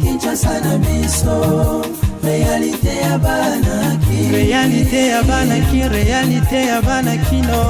Kinshasa na biso réalité ya banaki réalité ya banakino.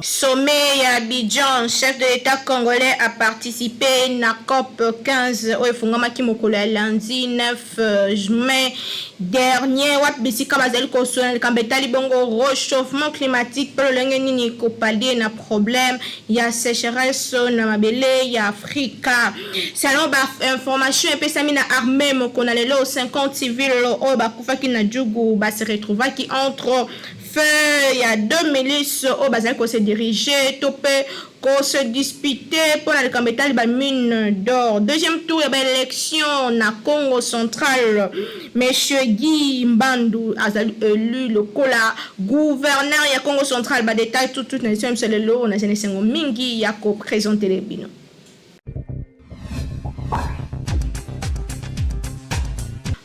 Sommet à Abidjan, chef de l'État congolais a participé à COP 15 au Fungomaki Mokolo lundi 9 juin dernier. Wapbisika bazali kosona kambetali bongo réchauffement climatique pour le nini ko pallier na problème ya sécheresse na mabele ya Afrika. Selon information epesami na armée mokona lelo 50 civils o bakufaki na jugu ba se retrouvaki entre il y a 2 milices au Bazal qui se dirigeaient, qu'on se disputait pour la campagne de mine d'or. Deuxième tour, il y a l'élection na Congo central. Monsieur Guy Mbandou a élu le cola gouverneur ya Congo central. Ba détail tout nation c'est le lot on a jeunesse mingi ya ko présenter les bino.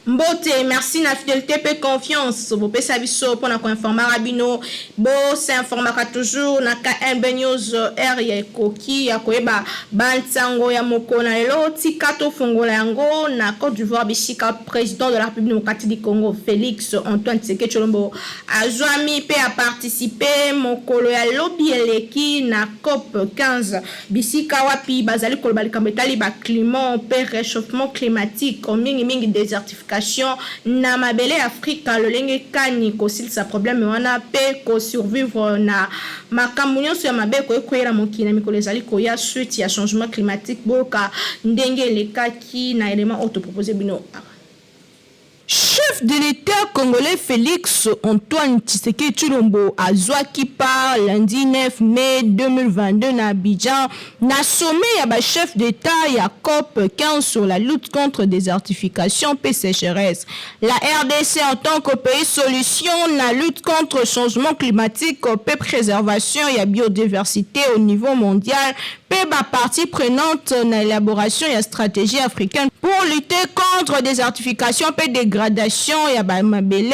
Mbote, merci na fidélité et confiance. Vous pouvez savoir pour nous informer Rabino. Bo s'informera toujours na KNB News R ya koki ya koeba bantango ya moko na lelo tikato fungola yango na Côte d'Ivoire bisika président de la République démocratique du Congo Félix Antoine Tshisekedi Tshilombo azwami pe a participé mokolo ya lobi eleki na COP 15 bisika wapi bazali koloba likambetali ba climat pe réchauffement climatique mingi désertification na mabele Afrika lolenge kani kosilisa problème wana pe ko survivre na makambo nyonso ya mabe ko ekwela mokina mikolo ezali ko ya suite ya changement climatique boka ndenge lekaki na élément autoproposé bino. Chef de l'État congolais Félix Antoine Tshisekedi Tshilombo azwaki par lundi 9 mai 2022 na Abidjan na sommet ya ba chef d'État ya COP 15 sur la lutte contre désertification et sécheresse. La RDC en tant que pays solution na lutte contre le changement climatique et préservation ya biodiversité au niveau mondial ba partie prenante na élaboration ya stratégie africaine pour lutter contre désertification et dégradation ya ba mabele.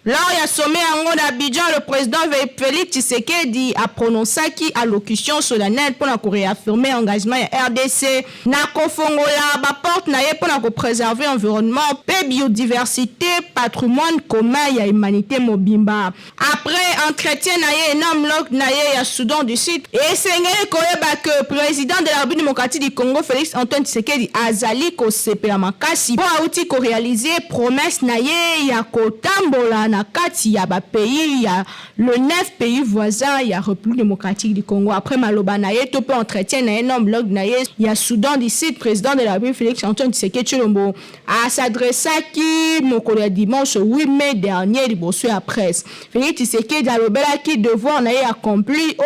Là, il y a sommet en d'Abidjan, le président Félix Tshisekedi a prononcé qui allocution solennelle pour réaffirmer l'engagement de RDC. Na kofongola ba porte na ye pour préserver l'environnement, paix, biodiversité, patrimoine commun ya humanité mobimba. Après entretien na ye énorme log na ye ya Soudan du Sud et sengeli koyeba que président de la République démocratique du Congo Félix Antoine Tshisekedi azali ko sepela makasi pour auti ko réaliser promesse na ye ya kotambola na kati ya ba pays ya le 9 pays voisins ya République démocratique du Congo. Après maloba na ye to pe entretien na énorme blog na ye ya Soudan du Sud, président de la République Félix Antoine Tshisekedi Tshilombo a s'adressé qui mokolo dimanche 8 mai dernier liboso ya presse. Félix Tshisekedi alobela ki devoir na ye accompli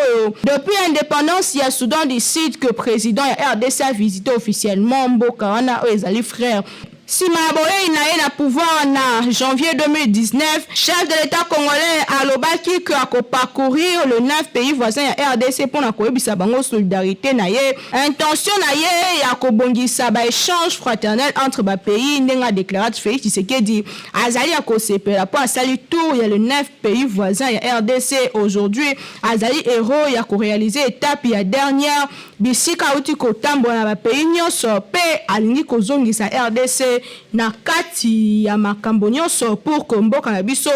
depuis l'indépendance ya Soudan du Sud que président ya RDC a visité officiellement mboka wana ezali frère. Si Maboye na pouvoir na janvier 2019, chef de l'État congolais a lobaki que a parcourir le 9 pays voisins ya RDC pour na koyebisa bango solidarité na ye, intention na ye ya kobongisa ba échange fraternel entre ba pays ndenga déclaré Félix Tshisekedi azali ya kosepela pour asali tour ya le 9 pays voisins ya RDC aujourd'hui azali héros ya ko réaliser étape ya dernière bisika uti kotambo na ba pays nyonso pe alingi kozongisa RDC na kati ya makambo nyonso pour que mboka na biso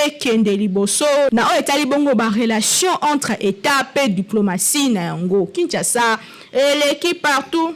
ekende liboso na o etali bongo ba relation entre état et diplomatie na yango Kinshasa et l'équipe partout.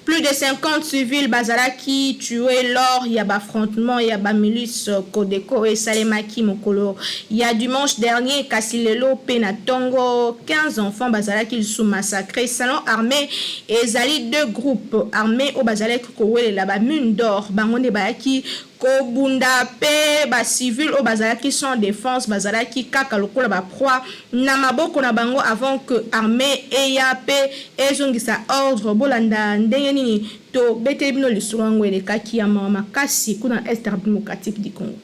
Plus de 50 civils bazalaki tués lors y a affrontement y a milice Kodeko et Salemaki Mokolo. Il y a dimanche dernier Kasilelo Penatongo 15 enfants bazalaki sous massacrés salon armé et zali deux groupes armés au bazalaki Kowele là-bas mine d'or bangonde bayaki Kobunda pe ba civil au bazalaki sans défense bazalaki kaka lokola ba proie na maboko na bango avant que armée eya pe ezongisa ordre bolanda ndenge nini to bete bino lisulango elekaki ya makasi kuna Est démocratique du Congo.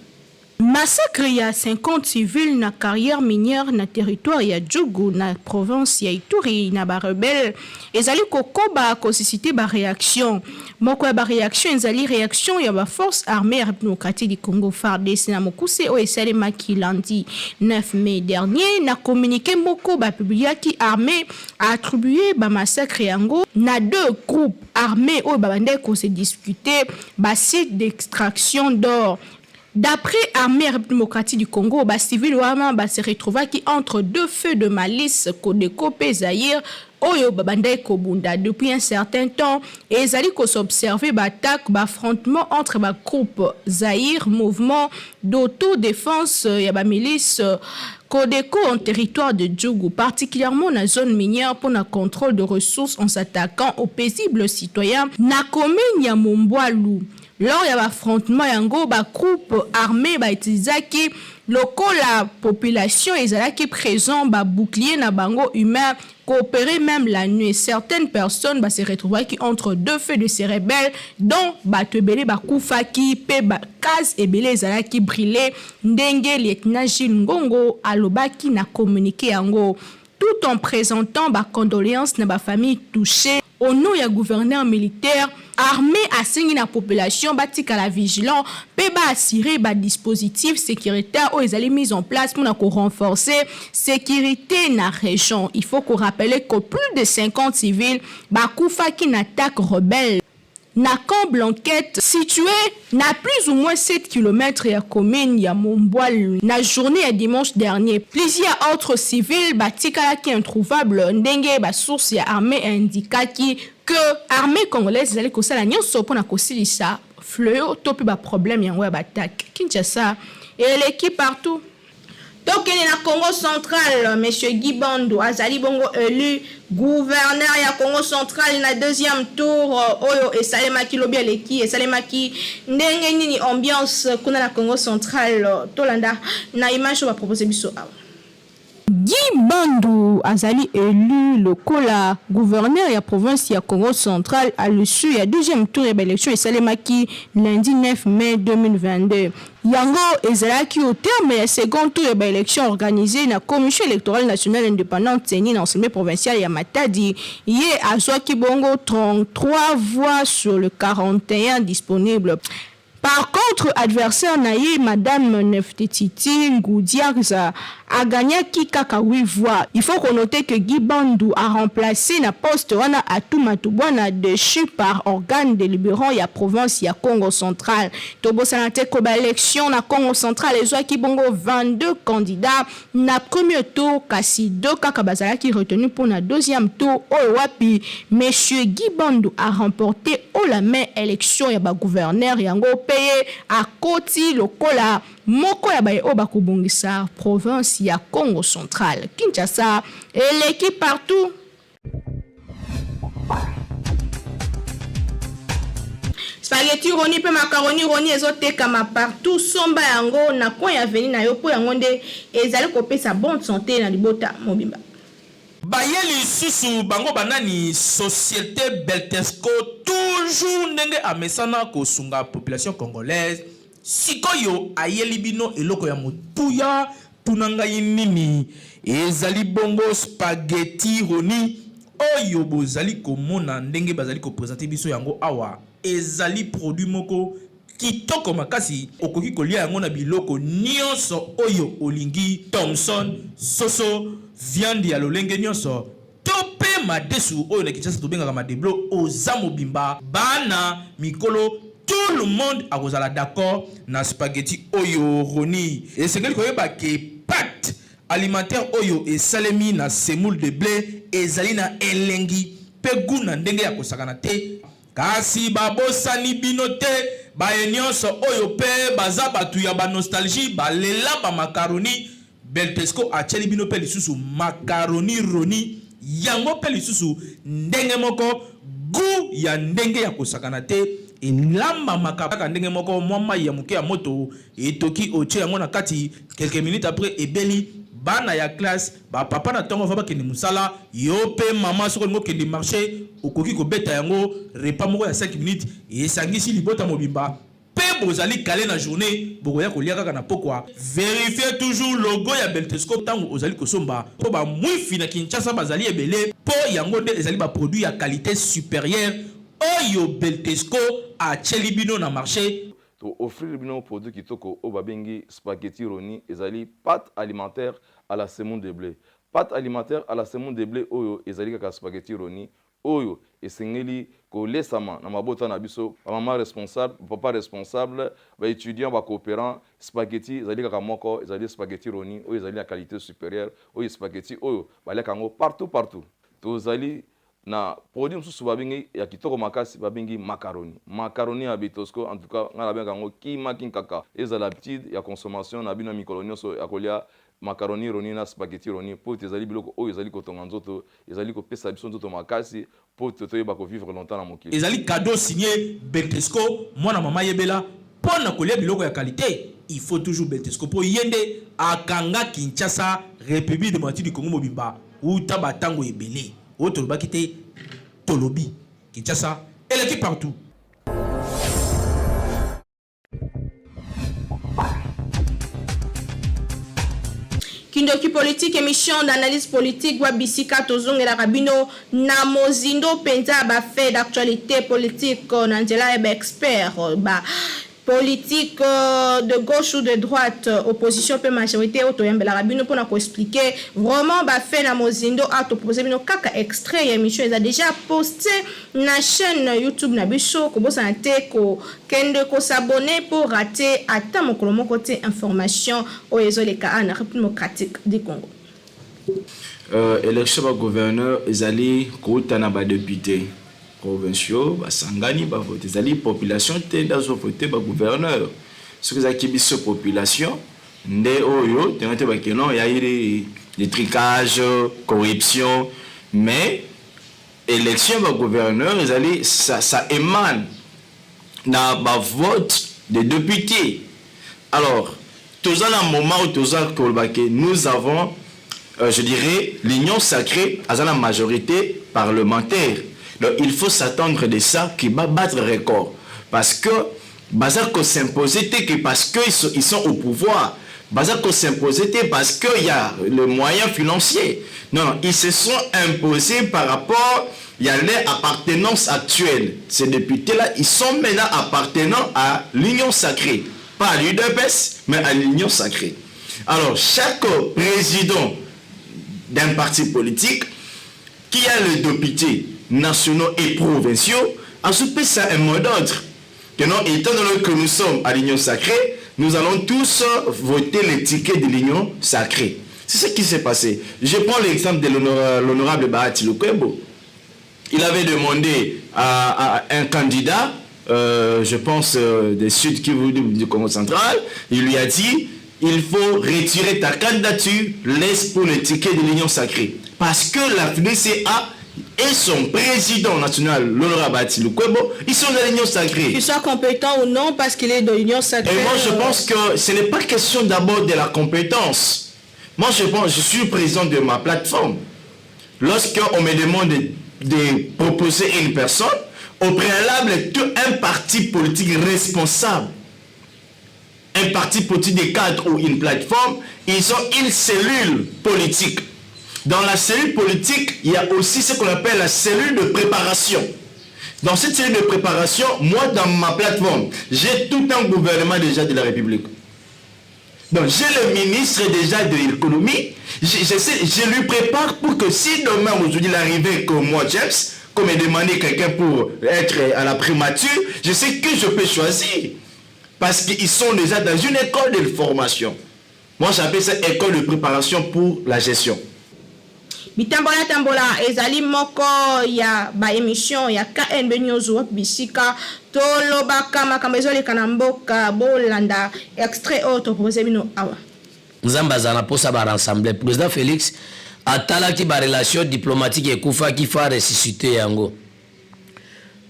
Massacre ya 50 civils na carrière minière na territoire ya Djougou na province ya Ituri na ba rebelle ezali kokoba ko susciter ba réaction moko ya ba réaction ezali réaction ya ba force armée démocratique du Congo FARDC na mokuse o esalemaki lundi 9 mai dernier na communiqué moko ba publiaki armée a attribué ba massacre yango na deux groupes armés o ba bande ko se discuter ba site d'extraction d'or. D'après Armée démocratique du Congo, les civils se retrouvent entre deux feux de malice, Kodeko et Zaïre, Oyo Babanda Kobunda. Depuis un certain temps, ils allaient s'observer l'attaque, l'affrontement entre les groupes Zaïre, mouvement d'autodéfense et la milice Kodeko en territoire de Djougou, particulièrement dans la zone minière pour le contrôle de ressources en s'attaquant aux paisibles citoyens. Nakome Nyamomboalou. Lors de l'affrontement, il y a un groupe armé qui utilise la population qui présent un bouclier na bango humain coopérer même la nuit. Certaines personnes se retrouvent entre deux feux de ces rebelles dont Batebele Bakufa qui pe Kaz et Bele qui brûlé ndenge lieutenant Gilles Ngongo alobaki na communiqué yango tout en présentant ba condoléances na ba famille touchée. Au nom du gouverneur militaire, armé à signer la population, batika la vigilance, peut assurer des dispositifs sécuritaires où ils allaient mis en place pour renforcer la sécurité dans la région. Il faut qu'on rappelle que plus de 50 civils, Bakoufa qui n'attaque rebelle. Na camp Blanquette, situé na plus ou moins 7 km ya commune ya Momboal, na journée à dimanche dernier. Plusieurs autres civils batikala qui introuvable ndenge ba source ya armée indiqua que armée congolaise allait kosala nyonso pona kosilisa fleuo topi ba problème yango ya batak. Kinshasa et l'équipe partout. Donc, il y a Congo central, M. Guy Bandou, Azali Bongo élu gouverneur ya Congo central, il y a deuxième tour, Oyo et Salemaki Lobialeki, et Salemaki, ndenge nini ambiance, kuna la Congo central, Tolanda, na image, on va proposer biso. Guy Bandou Azali élu le kola gouverneur de la province de Congo central à l'issue du deuxième tour de l'élection et Salemaki lundi 9 mai 2022. Yango ezalaki au terme du second tour de l'élection organisée dans la commission électorale nationale indépendante tenue dans le provincial ya Matadi. Yé azwaki bongo 33 voix sur le 41 disponibles. Par contre, adversaire naïe, Madame Neftiti Ngoudiarza a gagné kaka 8 voix. Il faut qu'on note que Guy Bandou a remplacé na poste wana Atumatubwana déchu par organe délibérant ya province ya Congo central. Tobo sanate ko ba élection na Congo central ezwa ki bongo 22 candidats na premier tour kasi 2 kaka bazala qui retenu pour na deuxième tour au wapi monsieur Guy Bandou a remporté au la main élection ya ba gouverneur yango payé à Koti lokola moko ya baye oba kubongisa province ya Congo central. Kinshasa et l'équipe partout. Spaghetti roni pe macaroni roni ezoteka ma partout somba yango na coin ya veni na yo po yango nde ezali kopesa bonne santé na libota mobimba. Bayeli susu bango banani société Beltesco toujours ndenge amesana kosunga population congolaise sikoyo ayeli bino eloko ya motuya tunanga nini ezali bongo spaghetti roni oyo bozali komona ndenge bazali ko présenter biso yango awa ezali produit moko kitoko makasi okoki kolia yango na biloko nyonso oyo olingi Thomson soso viande ya lolenge nyonso tope madesu oyo na Kinshasa tobengaka madeblo oza mobimba bana mikolo tout le monde a kozala d'accord na spaghetti oyo roni esengeli koyeba ke pâte alimentaire oyo esalemi na semoule de blé ezali na elengi pe guna ndenge ya kosakana te kasi babosani bino te baye nyonso oyo pe baza batu ya ba nostalgie balela ba macaroni Beltesco acheli bino pe lisusu macaroni roni yango pe lisusu ndenge moko gu ya ndenge ya kosakana te elamba makabaka ndenge moko mwama ya muke ya moto etoki oche yango na kati quelques minutes après ebeli bana ya classe ba papa na tongo va kende musala yo pe mama soko ngo kende marché okoki ko beta yango repas moko ya 5 minutes et sangisi libota mobimba pe bozali calé na journée bokoya kolia kaka na pokwa. Vérifiez toujours logo ya Beltesco tango ozali kosomba po ba mwifi na Kinshasa bazali ebele po yango nde ezali ba produit ya qualité supérieure oyo Beltesco a chelibino na marché. To offrir bino produit kitoko o babengi spaghetti roni ezali pâte alimentaire à la semoule de blé. Pâte alimentaire à la semoule de blé oyo ezali kaka spaghetti roni oyo esengeli kolesama na mabota na biso maman responsable papa responsable ba étudiant ba coopérant spaghetti ezali kaka moko ezali spaghetti roni oyo ezali la qualité supérieure oyo spaghetti oyo baleka ngo partout tozali na produit mususu babengi ya kitoko makasi babengi macaroni ya Beltesco en tout cas ngala benga ngo kima kinkaka ezala l'habitude ya consommation na bino mikolo nyonso ya kolia macaroni roni na spaghetti roni po ezali biloko oyo ezali kotonga nzoto ezali kopesa biso nzoto makasi po toyeba ko vivre longtemps na mokili. Ezali cadeau signé Beltesco mwana mama yebela pona kolia biloko ya qualité. Il faut toujours Beltesco po yende akanga Kinshasa République démocratique du Congo mobimba uta batango ebele autre bakite tolobi Kinshasa et l'équipe partout. Kindoki politique émission d'analyse politique wa bisika tozongela rabino na mozindo penza ba fait d'actualité politique na nzela ba expert ba politique de gauche ou de droite, opposition peut majorité autoyambela rabino pour nous expliquer vraiment ba fait na mozindo a to proposer bino kaka extrait émission ils a déjà posté na chaîne YouTube na biso ko bosa te ko kende ko s'abonner pour rater ata mokolo moko te information o ezoleka na République démocratique du Congo. Élection ba gouverneur ezali ko tana ba député provinciaux basangani ba voter ezali population te ndazo voter ba gouverneur ce que ça qui biso population nde oyo tenate ba kenon ya iri des tricages corruption mais élection ba gouverneur ezali ça émane na ba vote des députés. Alors tous un moment où tous nous avons je dirais l'union sacrée à la majorité parlementaire. Donc il faut s'attendre de ça qui va battre record. Parce que Bazako s'imposer que parce qu'ils sont au pouvoir. Bazako s'imposer parce qu'il y a le moyen financier. Non, ils se sont imposés par rapport à leur appartenance actuelle. Ces députés-là, ils sont maintenant appartenant à l'union sacrée. Pas à l'UDPS, mais à l'union sacrée. Alors, chaque président d'un parti politique qui a le député nationaux et provinciaux, a soupé ça un mot d'ordre. Que non, étant donné que nous sommes à l'union sacrée, nous allons tous voter les tickets de l'union sacrée. C'est ce qui s'est passé. Je prends l'exemple de l'honorable Bahati Lukwebo. Il avait demandé à un candidat, je pense des Sud Kivu du Congo central, il lui a dit, il faut retirer ta candidature, laisse pour les tickets de l'union sacrée. Parce que la FDCA et son président national, l'honorable Bahati Lukwebo, ils sont de l'union sacrée. Qu'il soit compétent ou non parce qu'il est de l'union sacrée. Et moi je pense que ce n'est pas question d'abord de la compétence. Moi je suis président de ma plateforme. Lorsqu'on me demande de proposer une personne, au préalable, tout un parti politique responsable, un parti politique de cadre ou une plateforme, ils ont une cellule politique. Dans la cellule politique, il y a aussi ce qu'on appelle la cellule de préparation. Dans cette cellule de préparation, moi, dans ma plateforme, j'ai tout un gouvernement déjà de la République. Donc, j'ai le ministre déjà de l'économie. Je lui prépare pour que si demain, aujourd'hui, il arrivait comme moi, James, comme il demandait quelqu'un pour être à la primature, je sais que je peux choisir. Parce qu'ils sont déjà dans une école de formation. Moi, j'appelle ça école de préparation pour la gestion. Bitambola tambola ezali moko ya ba émission ya KNB News bisika tolobaka makambo ezoleka na mboka bolanda extrait auto proposé bino awa. Nzamba zana posa ba rassembler président Félix atalaki ba relation diplomatique ekufa ki fa ressusciter yango.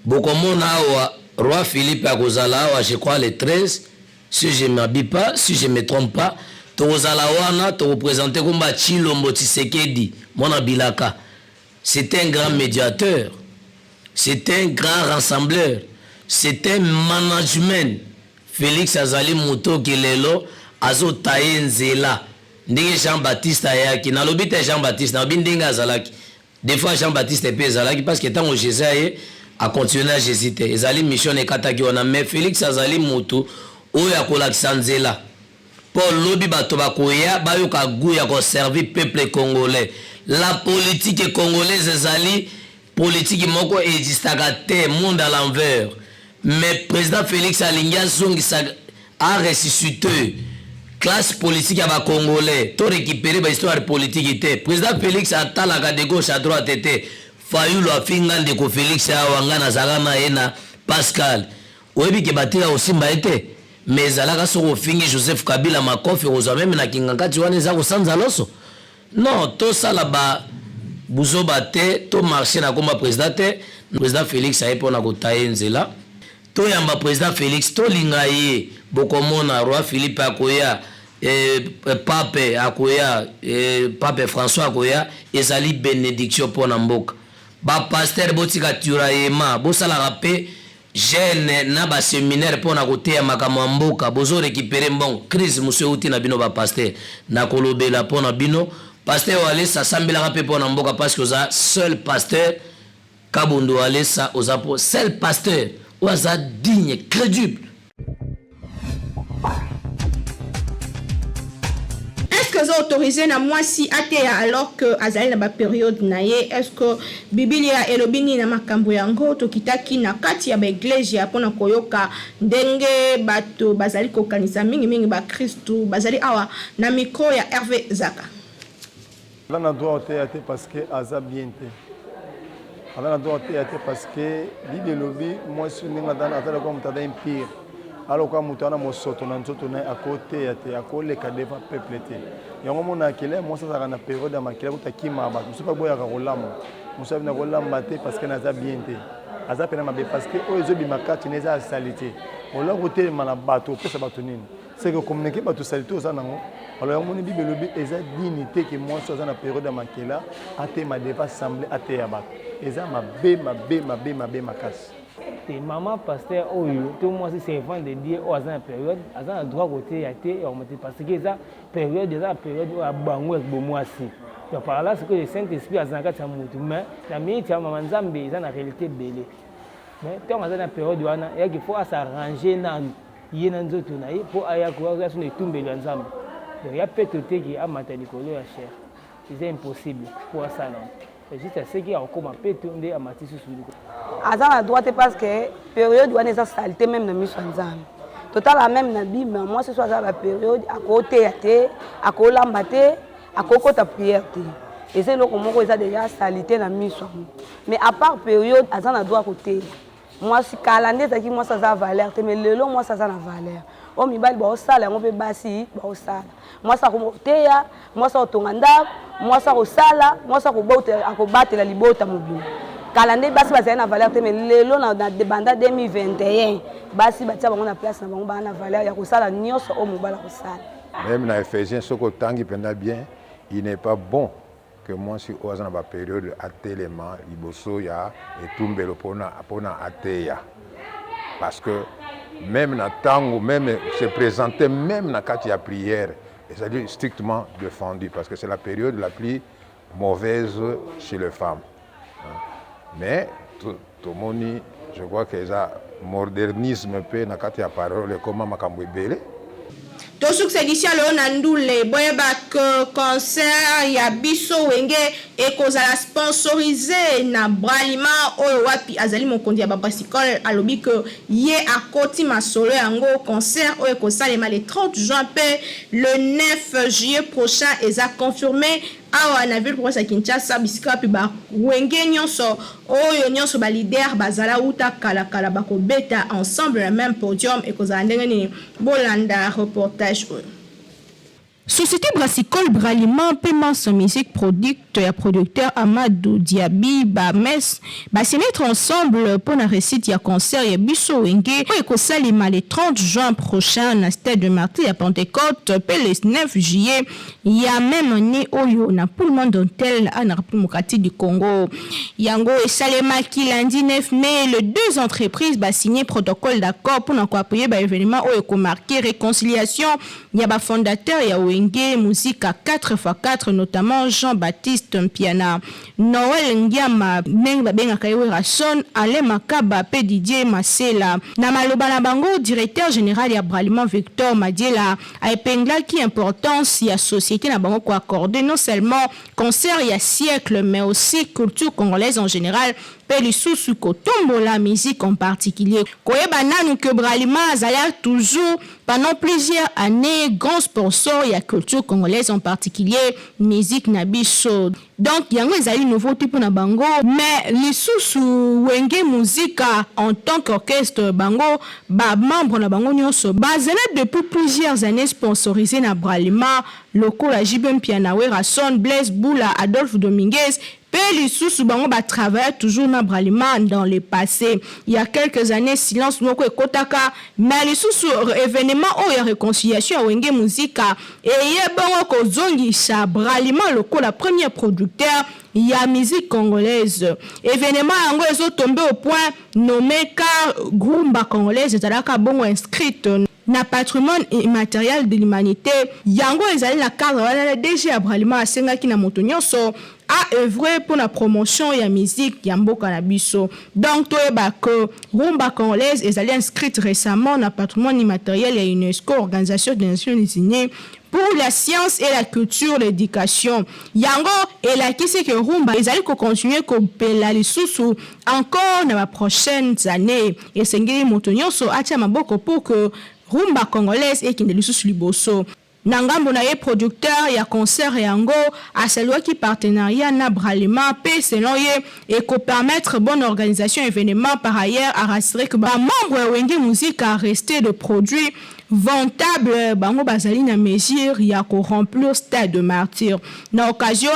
Bokomona awa roi Philippe akozala awa je crois le 13 si je m'abuse pas, si je me trompe pas. Tozalawana to représenter comme Tshilombo Tshisekedi Mona Bilaka. C'est un grand médiateur, c'est un grand rassembleur, c'est un management Félix azali moto kilelo azo taye nzela ndenge Jean-Baptiste ayaki nalobi te Jean-Baptiste nalobi ndenge azalaki des fois Jean-Baptiste pe azalaki parce que tant Jésus a continué à Jésus te ezali mission ekataki wana mais Félix azali moto oyo akolakisa nzela Paul lobi bato bakoya bayoka goût ya servir peuple congolais la politique congolaise ezali politique moko existaka te monde à l'envers mais président Félix alingi azongisa a ressuscité classe politique ya ba congolais to récupérer ba histoire politique te président Félix atalaka de gauche à droite te Fayulu afinga ndeko Félix awanga na zalama ena Pascal oyebi ke batira osimba ete mais alaka soko fingi Joseph Kabila makofi ozo même na kingangati wana za kosanza loso non to sala ba buzoba te to marché na komba président te président Félix ayepo na kotaye nzela to yamba président Félix to lingaye bokomona roi Philippe akoya pape akoya pape François akoya ezali bénédiction pona mboka ba pasteur botika turayema bosala rapé jeune na ba séminaire pona koteya makambo mboka bozo récupérer bon crise monsieur uti na bino ba pasteur na kolobela pona bino pasteur wale sa sambela rapé pona mboka parce que za seul pasteur Kabondo wale sa ozapo seul pasteur oza digne crédible. Est-ce que vous autorisez na moi si atea alors que azali na ba période naye est-ce que Biblia elobini na makambo yango to kitaki na kati ya ba église ya pona koyoka ndenge bato bazali ko kanisa mingi ba Kristo bazali awa na micro ya Hervé Zaka. Là na droit te parce que aza bien te. Là na droit te parce que l'idée lobby moi je suis ninga dans atala comme tada empire. Alors quand mutana mosoto na nzoto na à côté ya te akole ka devant peuple te. Yango mona kele moi ça na période ya makela utakima ba. Muso pa boya ka rolamo. Muso na rolamo te parce que naza bien te. Aza pena mabe parce que oyo bi makati neza salité. On l'a roté mana bato pesa bato nini. C'est que communiquer bato salité aux anango. Alors mon bible le but eza dignité que moi ça na période ya makela ate ma deva assemblée ate ya bato. Eza mabe makasi. Et maman pasteur oyo tout moi c'est servant de Dieu au azan période azan droit côté ya té parce que ça période déjà période à bango avec bomwasi donc par là c'est que le Saint-Esprit azan ka tsamutu mais la minute ya maman Nzambe eza na réalité belé mais tant azan période wana il faut s'arranger na yena nzoto na ye pour aya ko ya son etumbeli ya Nzambe donc ya peut-être qui a matali kolo ya cher c'est impossible pour ça non. Juste à ce qui a encore ma pétondé à Matisse Soudou. Azan la droite parce que période où on est à saleté même dans mission Nzambe. Total la même na Bible mais moi ce soit la période à côté à té, à kolambate, à kokota prière té. Et c'est là comment on a déjà saleté dans mission. Mais à part période azan la droite côté. Moi si calendrier ça qui moi ça a valeur mais le long moi ça a valeur. O mibali ba osala on peut basi ba osala. Moi ça komoté ya, moi ça otonganda, moi ça osala, moi ça akobate la libota mobile. Calendrier basi ba na valeur mais lelo na debanda 2021 basi batia bango na place na bango ba na valeur ya kosala nyonso o mobala kosala. Même dans Ephésiens soko tangi penda bien, il n'est pas bon que moi si oza na ba période atelema liboso ya etumbelo pona ateya. Parce que même na tango même se présenter même na kati ya prière c'est-à-dire strictement défendu parce que c'est la période la plus mauvaise chez les femmes. Mais tout le monde, je crois que ça modernisme peut na kati ya parole comment makambo ebele. To succédition le nandule boyeba que concert ya biso wenge ekozala sponsorisé na bralima oyo wapi azali mokondi ya babrassicole alobi que ye akoti masolo yango concert oyo ekosalema le 30 juin pe le 9 juillet prochain eza confirmé awa na ville province ya Kinshasa bisika pi ba wenge nyonso oyo nyonso ba leader bazala uta kala bakobeta ensemble le même podium ekozala ndenge nini bolanda reportage oyo. Société brassicole Braliment paiement son musique producteur Amadou Diaby se mettre ensemble pour la récite ya concert ya biso wenge pour salima le 30 juin prochain na stade de Martyr à Pentecôte le 9 juillet il y a même né oyo na pour le monde d'hôtel à la République du Congo yango et salema qui lundi 9 mai les deux entreprises signé protocole d'accord pour appuyer événement oyo ko marquer réconciliation ya ba fondateur ya musique à 4x4 notamment Jean-Baptiste Mpiana Noël Ngiama Menga Benga Kaiwera Son Ale Makaba P Didier Masela na maloba na bango directeur général ya Braliment Victor Madiela a épinglé qui importance ya société na bango ko accorder non seulement concert ya siècle mais aussi culture congolaise en général Pelisusu Kotombo la musique en particulier. Koyeba nanu que Braliment azala toujours pendant plusieurs années grand sponsor ya culture congolaise en particulier musique nabiso. Donc yango ezali nouveauté pour na bango mais lisusu wenge musica en tant qu'orchestre bango ba membre na bango nyonso bazela depuis plusieurs années sponsorisé na Braliment lokola Jibem Mpianawera Son Blaise Boula Adolphe Dominguez Pelisusu bango ba travaille toujours na Braliment dans le passé. Il y a quelques années silence moko ekotaka mais lisusu événement o ya réconciliation wenge musica et yebango ko zongisha Braliment lokola premier producteur il y a musique congolaise. Événement yango ezo tombé au point nommé car Rumba congolaise ezalaka bongo inscrite na patrimoine immatériel de l'humanité. Yango ezali na cadre wala DG Braliment asengaki na moto nyonso a œuvré pour la promotion ya musique ya mboka na biso. Donc toyeba que Rumba congolaise ezali inscrite récemment na patrimoine immatériel ya UNESCO, Organisation des Nations Unies pour la science et la culture, l'éducation. Yango et la qui c'est que Rumba ezali ko continuer ko pela lisusu encore dans les prochaines années. Et sengeli moto nyonso atia maboko pour que Rumba congolaise et kinde lisusu liboso. Nangambo na ye producteur ya concert yango a celui qui partenariat na Braliment pe selon ye et ko permettre bonne organisation événement par ailleurs à rassurer que ba membre wenge musique a resté de produits ventable bango bazali na mesure ya ko remplir stade de Martyr. Na occasion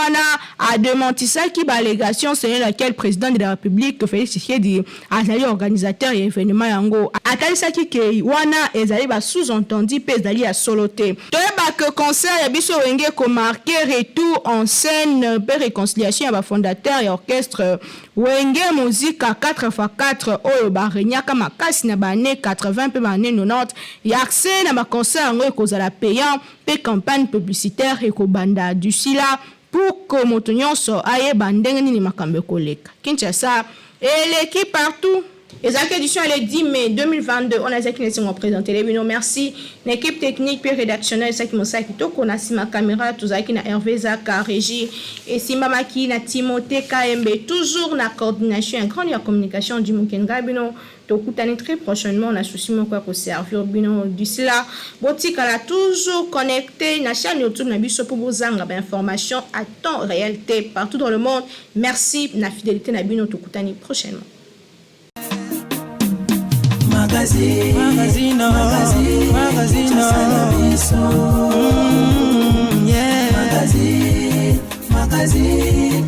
a démenti qui ba allégation selon laquelle président de la République Félix Tshisekedi azali organisateur ya événement yango atalisa ki ke wana ezali ba sous-entendu pe ezali ya soloté. Toyeba que concert ya biso wenge ko marquer retour en scène pe réconciliation ya ba fondateur et orchestre wenge musique à 4x4 oyo ba renyaka makasi na ba année 80 pe ba année 90 ya na ma concert ngo ekozala payant pe campagne publicitaire ekobanda du sila pour que moto nyonso ayeba ndenge nini makambo koleka. Kinshasa et l'équipe partout. Les éditions le 10 mai 2022 on a qui nous présenter les bino merci l'équipe technique et rédactionnelle ça qui monsa qui toko na sima caméra tout ça qui na Hervé Zaka régie et Simba Maki na Timothée KMB toujours na coordination et grande communication du Mukenga bino tokutani très prochainement on a souci mon quoi pour servir bino du cela botika la toujours connecté na chaîne YouTube na biso pour vous anga information à temps réalité partout dans le monde merci na fidélité na bino tokutani prochainement. Magazine,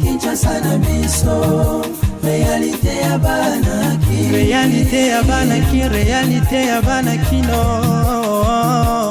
Kinshasa na biso, réalité ya banaki, réalité ya banaki, réalité ya banaki no.